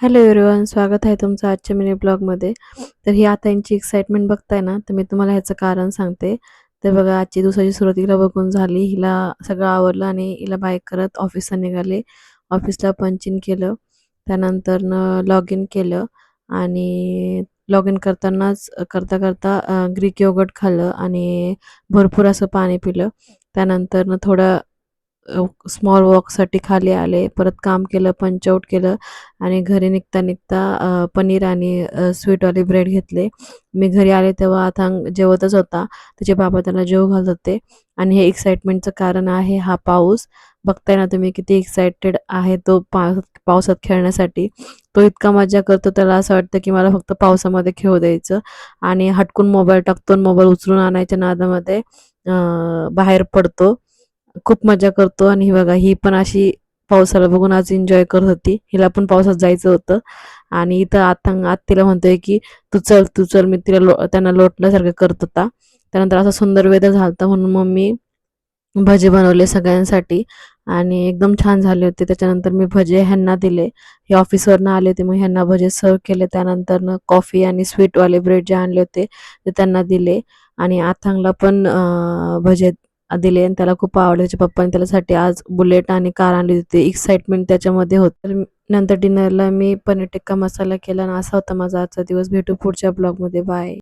Hello everyone, स्वागत आहे तुमचं आजच्या मिनी ब्लॉगमध्ये. तर ही आता यांची एक्साइटमेंट बघताय ना, तर मी तुम्हाला ह्याचं कारण सांगते. तर बघा, आजची दिवसाची सुरुवातीला बघून झाली. हिला सगळं आवरलं आणि हिला बाईक करत ऑफिसला निघाले. ऑफिसला पंच इन केलं. त्यानंतरनं लॉग इन केलं आणि लॉग इन करतानाच करता करता ग्रीक योगर्ट खाल्लं आणि भरपूर असं पाणी पिलं. त्यानंतरनं थोडं स्मॉल वॉकसाठी खाली आले. परत काम केलं, पंच आउट केलं आणि घरी निघता निघता पनीर आणि स्वीटवाले ब्रेड घेतले. मी घरी आले तेव्हा अथांग जेवतच होता. त्याचे बाबा त्याला जेवू घालत होते आणि हे एक्साइटमेंटचं कारण आहे हा पाऊस. बघताय ना तुम्ही किती एक्साइटेड आहे तो पावसात खेळण्यासाठी. तो इतका मजा करतो, त्याला असं वाटतं की मला फक्त पावसामध्ये खेळू द्यायचं आणि हटकून मोबाईल टाकतो आणि मोबाईल उचलून आणायच्या नादामध्ये बाहेर पडतो. खूप मजा करतो आणि ही बघा, ही पण अशी पावसाला बघून आज एन्जॉय करत होती. हिला पण पावसात जायचं होतं आणि इथं आत्तीला म्हणतोय की तू चल तू चल. मी तिला त्यांना लोटल्यासारखं करत होता. त्यानंतर असा सुंदर वेदर झालता म्हणून मग मी भजे बनवले सगळ्यांसाठी आणि एकदम छान झाले होते. त्याच्यानंतर मी भजे ह्यांना दिले. हे ऑफिसवरनं आले होते, मग ह्यांना भजे सर्व केले. त्यानंतरनं कॉफी आणि स्वीटवाले ब्रेड जे आणले होते ते त्यांना दिले आणि आथांगला पण भजे दिले आणि त्याला खूप आवडले. त्याच्या पप्पाने त्याच्यासाठी आज बुलेट आणि कार आणली होती. एक्साइटमेंट त्याच्यामध्ये होतं. नंतर डिनरला मी पनीर टिक्का मसाला केला आणि असा होता माझा आजचा दिवस. भेटू पुढच्या ब्लॉगमध्ये. बाय.